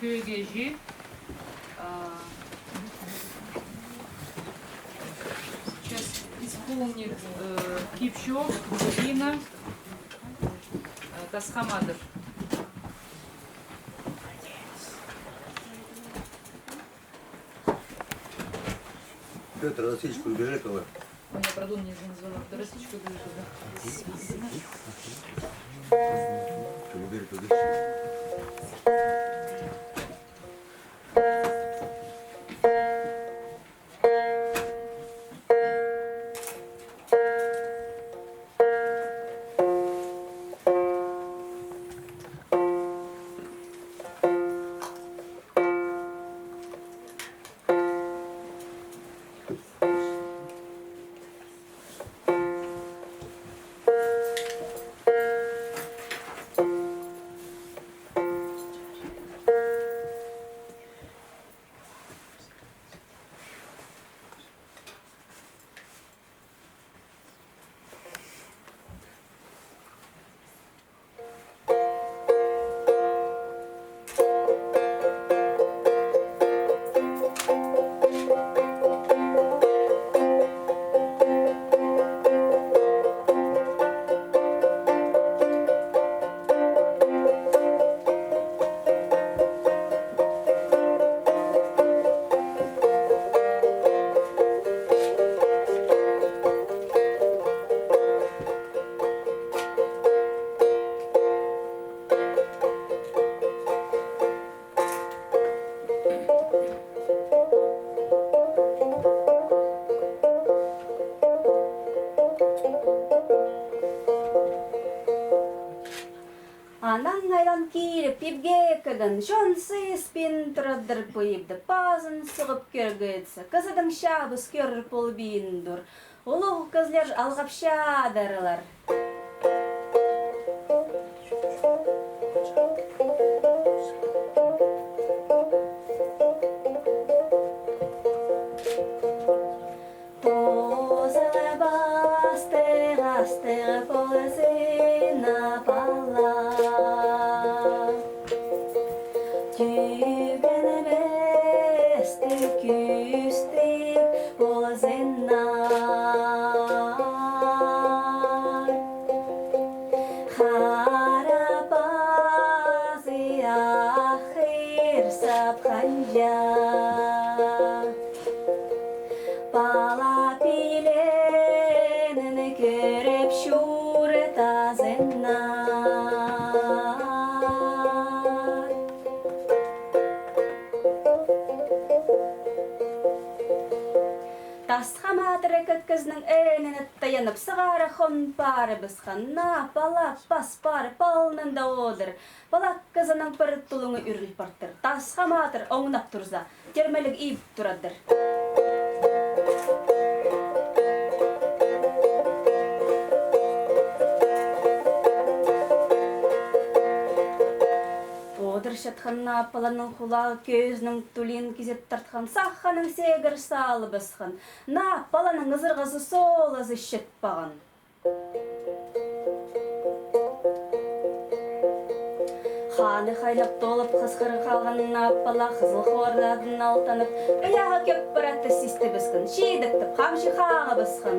Көгежи. Сейчас исполнит Кипчок, Ирина, Тасхамадов. Петр, росичку бежи кого. Я правда не назвала. Росичку бежи туда. Бери туда. Анан айдан кирип пипге кыгын жонсы спин тұрыдыр пыйыпды пазын сығып кергетсі. Кызыдың шабыз көрір полбиндур. Улуғ кызлер алғапшадырылар. Позылы басты полысына пала. Bala bilenini görüp şure tazennar. Tasxamadırı kızının önüne dayanıp sığarı xonparı bısxanna balak basparı palnında odur. Balak kızının bir tulunu ürülüp bartır. Tasxamadır oğunap turza, termelik iyip duradır. Шатханна паланың хулағы көзінің түлін кезет тартқан саққаның сегір салы бісқан. На паланың ызырғызы сол азы шет баған. Ханы қайнап толып қысқыры қалғанына пала қызыл қордадың алтанып, ұяға көп бұратты систі біскен, шейдіктіп қамшы қаға біскен.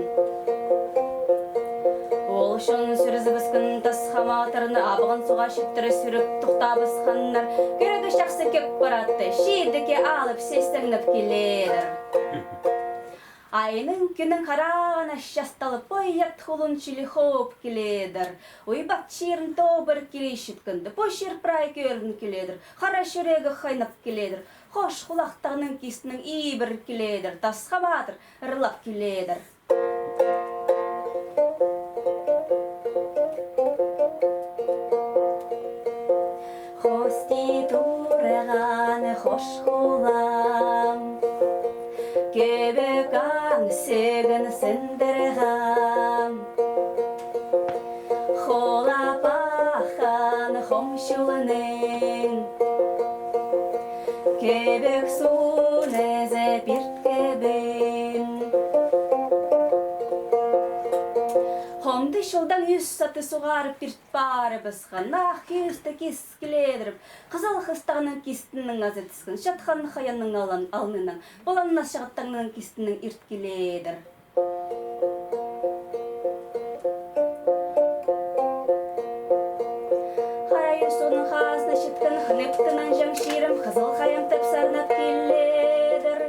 Ол үшін сүрізі біскен тасхаматырны абығын суға шеттірі сүріп тұқта бісқаннар. Көрігі шақсы көп бұратты, шейдіке алып сестігініп келедір. Айның күнің қарағына шасталып, ойят хулын чили хоп келедір. Ойбақ чирін тобыр келей шеткінді, пошер прай көрін келедір. Қара шөрегі қайнап келедір. Хош құлақтағының кесінің ибір келедір. Тасхаматыр ұрлап келедір. Хоституреганы хош хулам, кебекан сегін сіндіргам. Холапахан хомшулының, кебек сунезе бірткебін. Хомды şoldan 100 satı suğarıp bir barı bıskan. Nah yüzde kiskiledirip. Kızıl hıstağının kistinin azı tıskın. Şatxan hayanın alnının. Bolanın aşağıttağının kistinin irtkiledir. Harayı sonun xasına şıtkın. Hınıpkının jamşirim. Kızıl hayan tepsarnat killedir.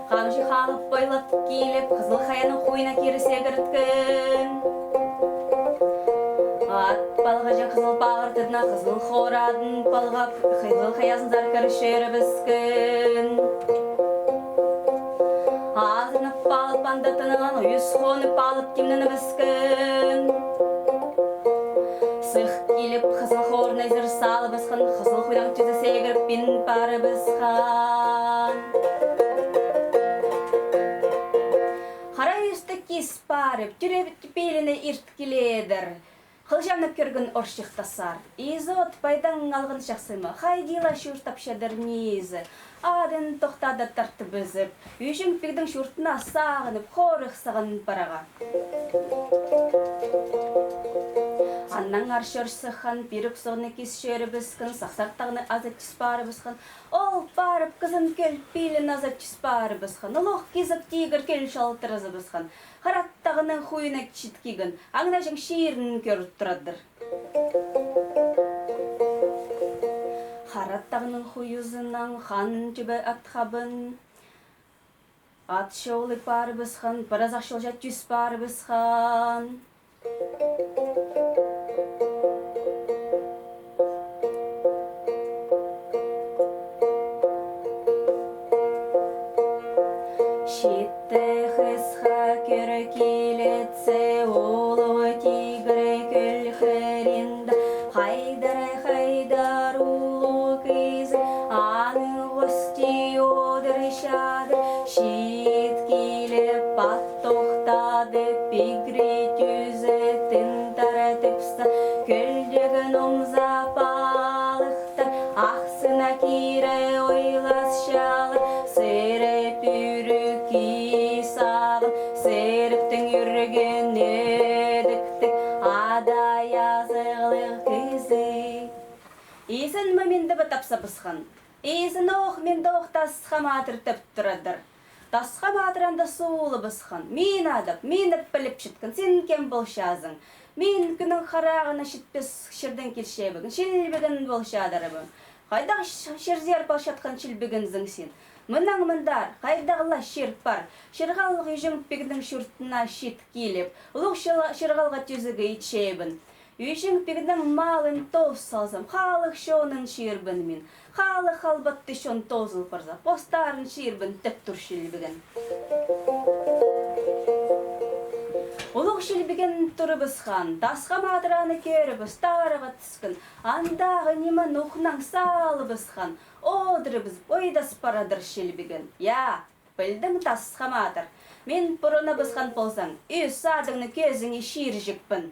Hamşı xalıp boylap kelip. Kızıl hayanın huyuna kerise gırtkın. At balğaca kızıl bağırtırna. Kızıl xoradın balğap. Kızıl hayasın zarkar şöre biskın. Ağzını balıp andatınılan. Yüz xonu balıp kimnini biskın. Sıx kelip kızıl xoruna zir salı biskın. Kızıl huydan tüzü segirip bin barı biskan. Kis barıp, türebit beline irtkiledir. Kıljanıp körgün orşık tasar. İzot paydan algın şaksımı. Haydila şurtap şadır nizi. Adın toxtada tartı bizip. Yüzün pigdin şurtuna sağınıp, xorıq sağın parağa. Annan arşır sıxan, birük soğunu kis şörü biskın. Saxsartağını azat çiz barı biskın. Ol barıp kızın köl pilin azat çiz barı biskın. Uluq kizip tigir köl şaltırızı biskın. Xarattağının huyuna çitkigin. Аңнажың şiirin körüp turadır. Xarattağının huyuzundan xan tübe atxabın. At şoğlu barı biskın. Biraz axşolca tüs barı biskın. Şitte xısxa körü kiletse oğlu tigre köl xerinde. Haydar ulu kız anı gosti odırşadır. Şit kilip pat toxtadı pigri tüzetin taratıpsa. Köldegin omza balıqtır axsına kire oylas şalı. Serep yürüki sağın seriptin yürgen ediktik ada yazıqlıq kızı. İsin momenti batapsa bısxan. İsin oq men doq tasxa matır teptiradır. Tasxa matıranda suulu bısxan. Min adap, min bilip şitkin. Sen kem bolşazın. Min günün xarağına şitpes şirden kelşebigin. Şilbigin bolşadarabın. Qayda şirzer bolşatkan şilbiginzin sen. Мынang мындар, қайдағыла шерп бар. Шырғалық үйжің пегдің шүртіна шет келіп, ұлық шырғалға төзігі итшебін. Үйжің пегдің малын тоз салсам, халық шонын шербін мен. Халық халбатты шон тозыл парза, постарын шербін тіп тұр шелбігін. Ұлық шелбіген тұрыбысқан, тасқа матыраны көрібіс, тарыға түскін. Андағы немін ұқнан салыбысқан. Одырыбыз ойдас парадыр шелбігін. Я, білдің тасқа матыр. Мен бұрына бысқан болсаң, үй садыңны көзіңе шир жікпін.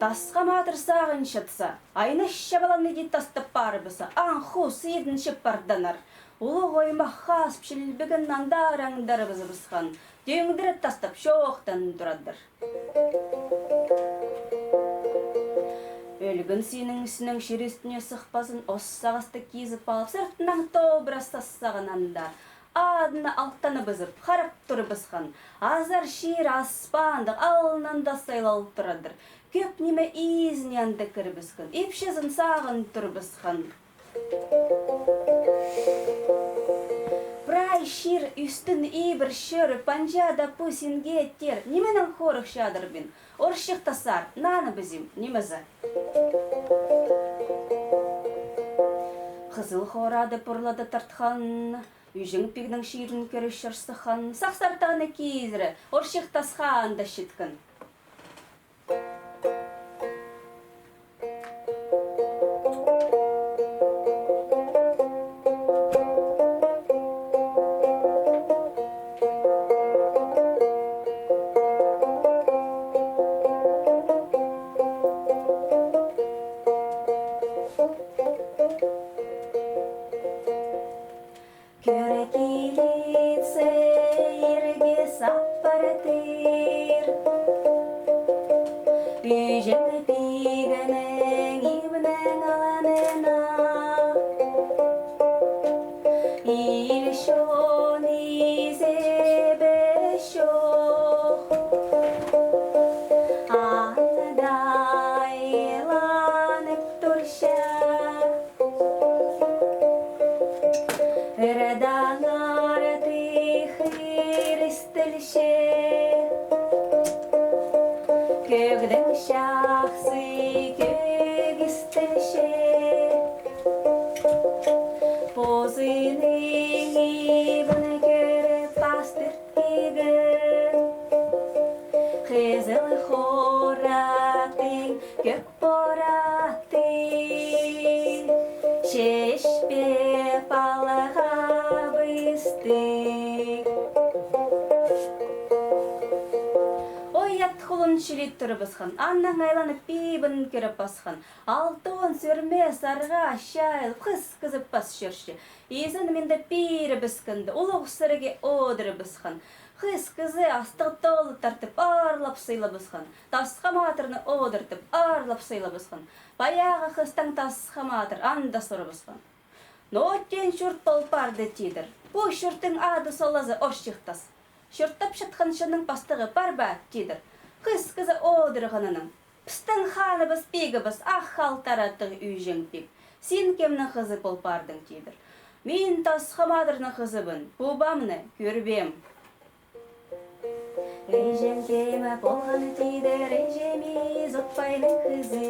Тасқа матыр сағын шытса, айны шабаланы де тастып бары бұса, аңху сейдің шып барданар. Улы ойма қасып шелбігін аңдар-аңдарыбыз бысқан, дөңдірі тастап шоқтан тұрадыр. Өлгін сенің үсінің шер үстіне сұқпасын оссағасты кезіп алып, сыртынан тобырас тассаған анда. Адына алттаны бізіп, қарап тұры бысқан. Азар шер аспанды алынанда сайлал тұрадыр. Көп неме изінянды кірі біскен, епшезін сағын тұры бісқан. Прай шер үстін ебір шөрі панжада пүсінге тер. Неменің қорық шадыр бін? Оршық тасар, наны бізім, немізі? Қызыл қорады пұрлады тартқан, үйжің пегдің шерін көрі шырсыған, сақсартағыны кезірі, оршық тасқан да шеткін. Köre kilitse пораты, шешпе балыға быстык. Оят хулын шилит тұрбысхан, аннан айланып бейбін керіп басхан. Алтуын сөрме сарға шайлып, қыз кызып бас жүрші. Езін менді бейрі біскінді, ұлық сірге одыры бісхан. Қыз кызы астық толы тартып, арлап сыйлы бісхан. Тасқаматырны одыртып, арлап сыйлы бісхан. Баяғы қыстан тасқаматыр, анда сұры бісхан. Ноттен шүрт болпарды тидір. Бұл шүрттің ады солазы ош шықтас. Шүрттап шытқаншының бастығы барба тидір. Қыз кызы одырғанының. Пістің ханы біз пегі біз, ақ қалтараттығы үйжен пек. Сен кемнің қызы болпардың тидір. Мен тасқаматырны қызыбын, бұбамны көрбем. Рейжем кемі болғаны тидір, рейжеме зотпайның қызы.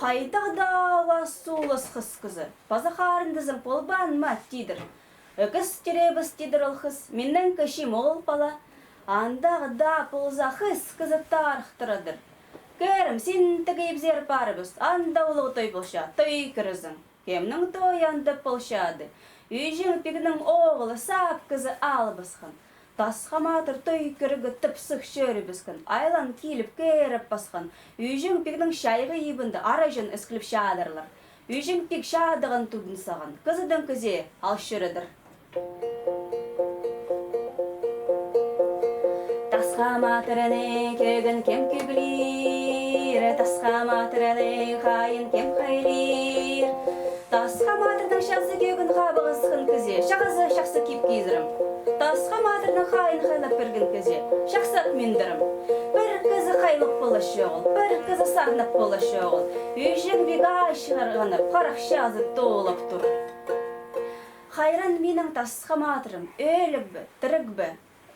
Қайдағдауа сулыс қыз кызы, базақарындызың болбан ма тидір. Үкіс теребіс тидір ол қыз, менің кішім ол пала. Андағда пұлза қыз кызы тарықтырадыр. Кәрім, сен тігейіп зер барыбыз, анда олығы той болша, той кірізің. Кемнің той анды болшады. Үйжің пегінің оғылы сап кызы алыбысқан. Тасқаматыр той кірігі тіпсік шөрі біскен. Айлан келіп кәріп басқан. Үйжің пегінің шайғы ебінді арайжын үскіліп шадырлар. Үйжің пек шадығын тұдын саған. Кызыдың кізе ал шөрідір. Тасқаматырыны көгін кем көгілер. Тасқаматырыны қайын кем қайлер. Тасқаматырдың шақсы көгін қабығысқын кізе. Шақызы шақсы кеп кезірім. Тасқаматырдың қайын қайлап біргін кізе. Шақсақ мендірім. Бір кізі қайлық болы шоғыл, бір кізі сарнып болы шоғыл. Үйжің бега шығарғанып, қарақшазы толып тұр. Қайран менің тасқаматырым, өлік бі, тірік бі.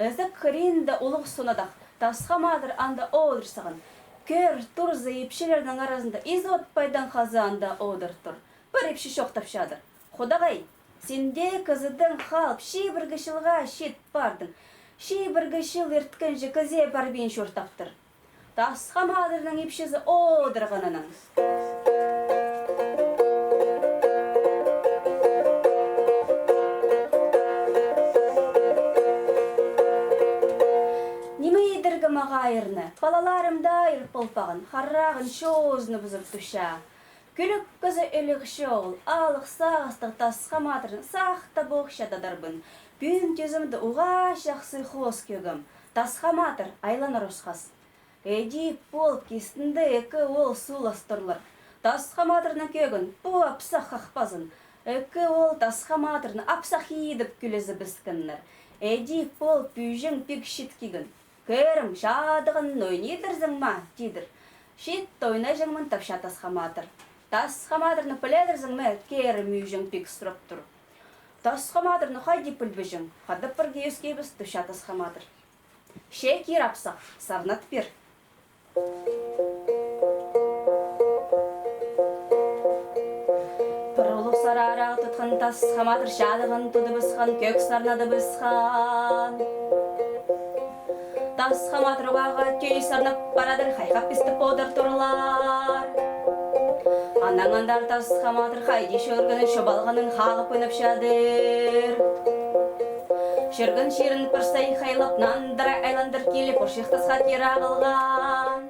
Өзік қыринді ұлық сонадақ, тасқаматыр анда одыр саған. Көр тұрзы епшелердің арасында изот пайдан қазы анда одыр тұр. Бір епші шоқтап шадыр. Құдағай, сенде кызыдың қалып ши біргішілға шет бардың. Ши біргішіл ерткенжі кізе барбен шортаптыр. Тасқаматырның епшізі одырғанының. Мағайырны, балаларымда айыр полпағын, қаррағын шозыны бұзып түша. Күлік көзі өліғі шоғыл, алық сағыстық тасқаматырын сақта боқшададарбын. Бүйін төзімді уға шақсы қос көгім. Тасқаматыр айланыр ұсқас. Әді пол кестінді екі ол суластырлар. Тасқаматырны көгін бұл апсақ қақпазын. Екі ол тасқаматырны апсақ едіп күлізі біскіннір. Әді пол пүйжің пек шеткегін. Кәрім шадығын ойнедірзің ма, дедір. Шет тойна жыңмын тапша тасқаматыр. Тасқаматырны піледірзің ма, кәрім үйжің пек сұрап тұр. Тасқаматырны қайди пілбіжің, қадып бірге өскебіз тапша тасқаматыр. Ше кер апсақ, сарнат бер. Бір ұлық сарара тұтқан тасқаматыр шадығын тұды бісқан, көк сарнады бісқан. Тасқаматырғаға түйі сарнап барадыр, қайқап пісті подыр тұрлар. Анаңандар тасқаматыр қайди шөргінің шобалғының қағып өніп шадыр. Шөргін шерін пірсай қайлап, нандыра айландыр келіп, ошиқтасқа кер ағылған.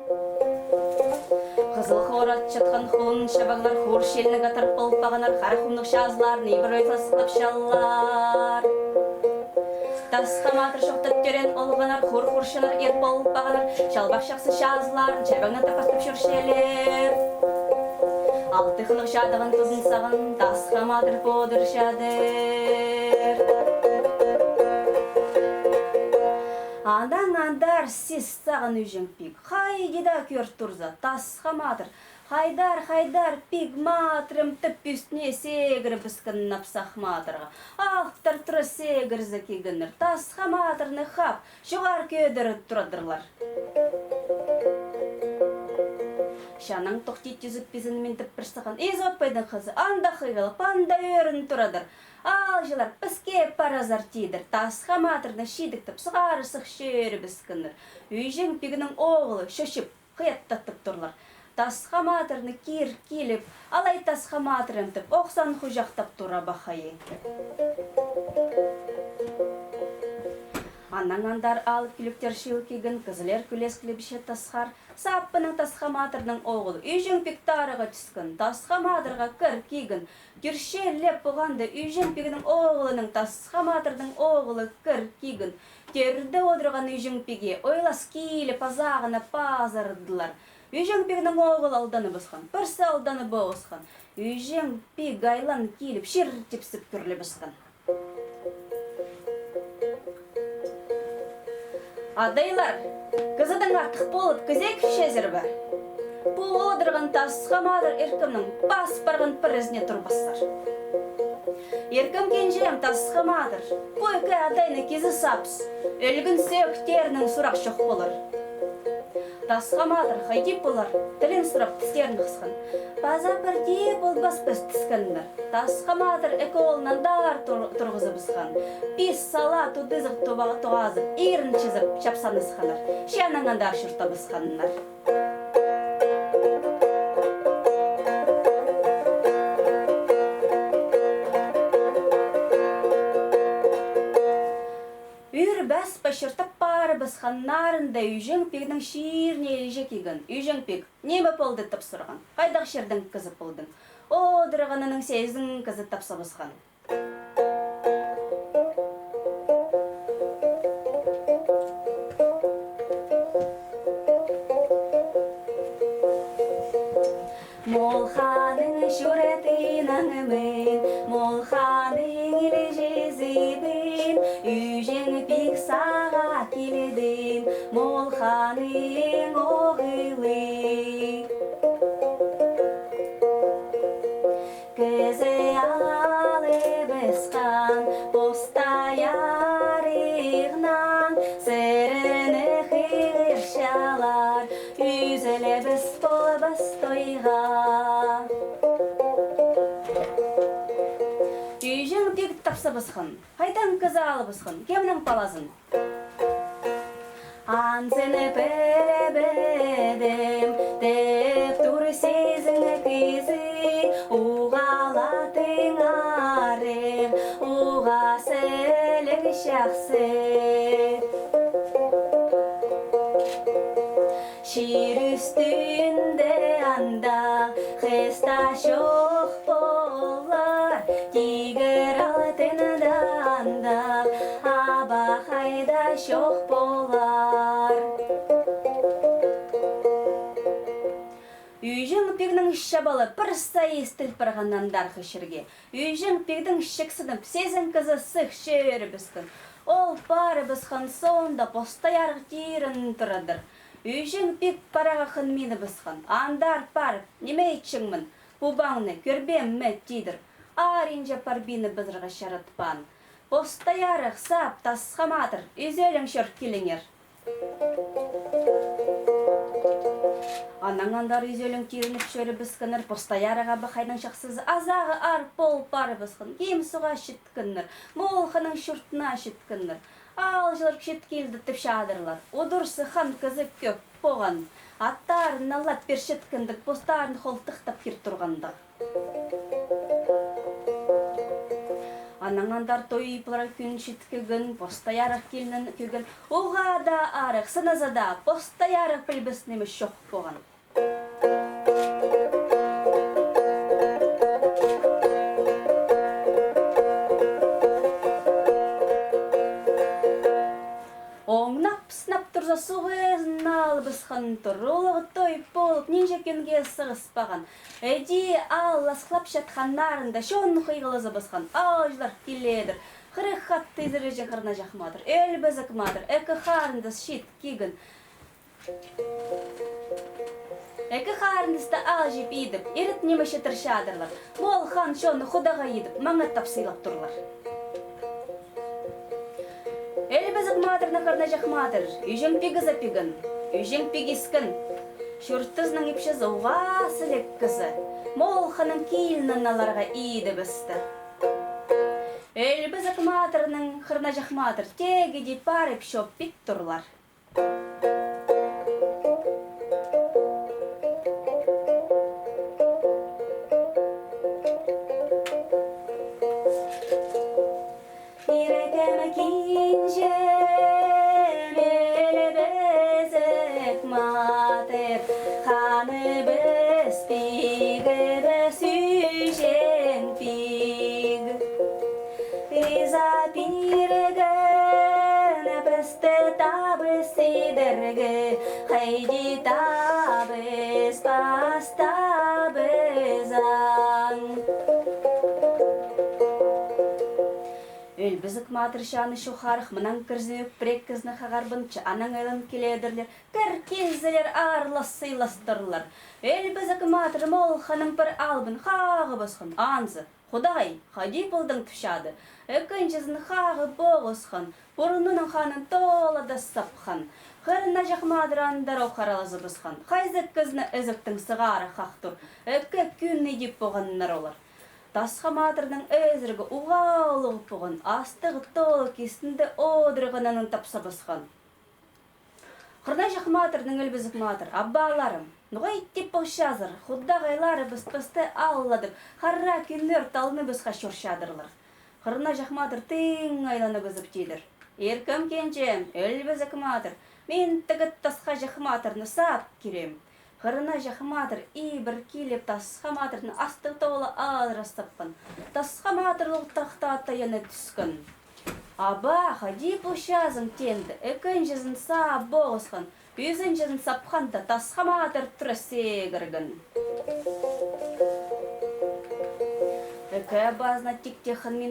Қызыл қорат жатқан құлын шабағлар, қор шеліні қатыр полпағанар, қарқымдық шазылар, небір өйтасылап шаллар. Тасқаматыр шоқтып төрен олғанар, құр-құршынар ер болып бағанар, шалбақ шақсы шазыларын шабағына тапастып жүршелер. Алты қылық шадығын тұзын сағын, тасқаматыр подыр шадыр. Андан-андар сіз сағын үйжің пик, қайдеда көр тұрза, тасқаматыр. Хайдар пиг матырым тіп үстіне сегір біскін напсақ матырға. Ақтар тұры сегірзі кегінір, тасқа матырны қап, жоғар көдірі тұрадырлар. Шаның тоқти түзіп безінімен тіп бірсіған, ез отпайдың қызы, анда қиғылып, анда өрін тұрадыр. Ал Алжылар піске паразар тейдір. Тасқа матырны шидіктіп, сығары сықшері біскінір. Үйжен пигінің оғылы шөшіп, қияттаттып тұрлар. Тасқа матырны кир келіп, алай тасқа матырымтып, оқсан құжақтап тұра бақайы. Аннаңандар алып күліктер шыл кеген, кізілер күлес күлебіше тасқар, саппының тасқа матырның оғылы, үйжен пиктарыға түскін, тасқа матырға кір кеген, күршелеп бұғанды үйжен пигінің оғылының тасқа матырның оғылы кір кеген, терді одырған үйжен пиге, ойлас кейлі пазағына пазардылар. Үйжен пигінің оғыл алданы бұсқан, бірсі алданы бұғысқан, үйжен пиг айлан кейліп, шыр тепсіп күрлі бұсқан. Адайлар, кызыдың артық болып күзек шезір бар. Бұл одырған тасқа мадыр еркімнің бас барған пірізіне тұрбастар. Еркім кенжем тасқа мадыр, бұл екі адайны кезі сапс, өлгін сөктерінің сұрақ шоқ болыр. Тасқа мадыр қайдеп болар, тілін сұрап тістерін қысқан. База бірде болбас біз тіскіндір. Тасқа мадыр әкі олынан дар тұрғызы бұсқан. Бес сала тұдызық тұғазып, ерін чызып шапсанысқаныр. Шанаңандар шұрта бұсқанынар. Бәс башыртып бары бұсқаннарында үйжен пигінің шиірне елже кеген. Үйжен пиг немі полды тапсырған. Қайдақ шердің кізі полдың. Одырғанының сездің кізі тапса бұсқан. Молханың шүретін аңымен, молханың елі жезібін, үйжен пик саға келедім, молханың оғылы. Кізі алы бісқан, постаярығнан, сіріні қиыршалар, үзілі біз болбас тойға. Үйжен пик тапса бұсқын, қайдан кізі алы бұсқын, кемнің палазын? Анзыны пәребедім, деп тұр сезің кізі, уғалатын арым, уғасылық шақсы. Шир үстінде анда, қыста шоқ болар, тигір алтында анда, аба қайда шоқ болар. Үйжен пигінің шабалы бір сайыс тілпірғаннандар қышырге. Үйжен пигдің шексініп, сезін кізі сық шері біскін. Ол бары бісқан сонда постаярғы тирін тұрадыр. Үйжен пик параға қынмені бұсқан. Андар парып, неме етшіңмін? Бұбаңны көрбем мәт дейдір. Аринже парбины бұзырға шаратпан. Постоярық сап тасқаматыр, үзелің шыр келіңер. Анаңандар үзелің тирініп шөрі бұсқыныр, постоярыға бұқайдың шақсыз азағы ар пол пары бұсқын. Кем суға шыткыныр, молқының шүртіна шыткыныр. Ал жылыр кшет келді тіп шадырлар. Одырсы хан кізі көп поған. Аттарын аллап першет кіндік, постарын қолтықтап кер тұрғанда. Анаңандар тойыплары күн шеткігін, постаярық келінін көгін. Оға да арық, сынызада, постаярық білбіснемі шоқ поған. Оңнап-сынап тұрса суғызын албысқан тұрулығы тойып болып, ненже көнге сығыспаған. Әди ал ласқлап шатқаннарында шон қиғылызы бұсқан. Аужлар келедір. Қырық қатты изірежен қырна жақмадыр. Әл бізік мадыр. Әкі қарындыз шет кегін. Әкі қарындызды ал жеп едіп, еріт немеше тұршадырлар. Мол хан шоны құдаға едіп, маңа тапсыйлап тұрлар. Әлбізік матырны қырна жақмадыр, үйжен пегізі пегін, үйжен пегескін. Шүрттізінің епші зауға сілек кізі, мол қаның кейілінің аларға ейді бісті. Элбезек матырның хырнажах матыр теги дип барып шоп бит турлар. Ирекем кинже элбезек матыр ханы беспиге сүйжен пиг. Иза пирген бесте табы сидерге хайди табы спастабы зан. Элбезек матыр шаны шухарых мынан кірзіп прек кізні қағарбынчы анаң айлан келедірлер, кір кезілер арлас-сыйластырлар. Элбезек матыр мол ханым бір албын қағы басқын анзы. Худай, хади болдың түшады. Экінчізін қағы боғысқан, бұрынының ханын толада сапқан. Қырына жақмадыр андар оқаралазы бұсқан. Қайзық кізні өзіктің сығары қақтыр. Экі күнні деп боғаннар олар. Тасқа матырның өзіргі уғаулығы бұғын, астығы толы кесінде одырғанының тапса бұсқан. Қырына жақматырның үлбізік матыр, аббаларым, нұғай деп бұқшазыр, құддағайлары бұс-бұсты алладыр, қарра күнлер талыны бұсқа шоршадырлар. Қырына жақматыр тың айланы бұзып дейдір. Еркім кенжем, үлбізік матыр, мен тігіт тасқа жақматырны сап керем. Қырына жақматыр и бір келіп тасқа матырны асты толы алырастаппын. Тасқа матырлық тақта атайыны түскін. Аба, хади бұшазың тенді, өкін жезін сап боғысқын, үзін жезін сапқанда тасқа матыр тұры сегіргін. Өкі базына тек-текін мен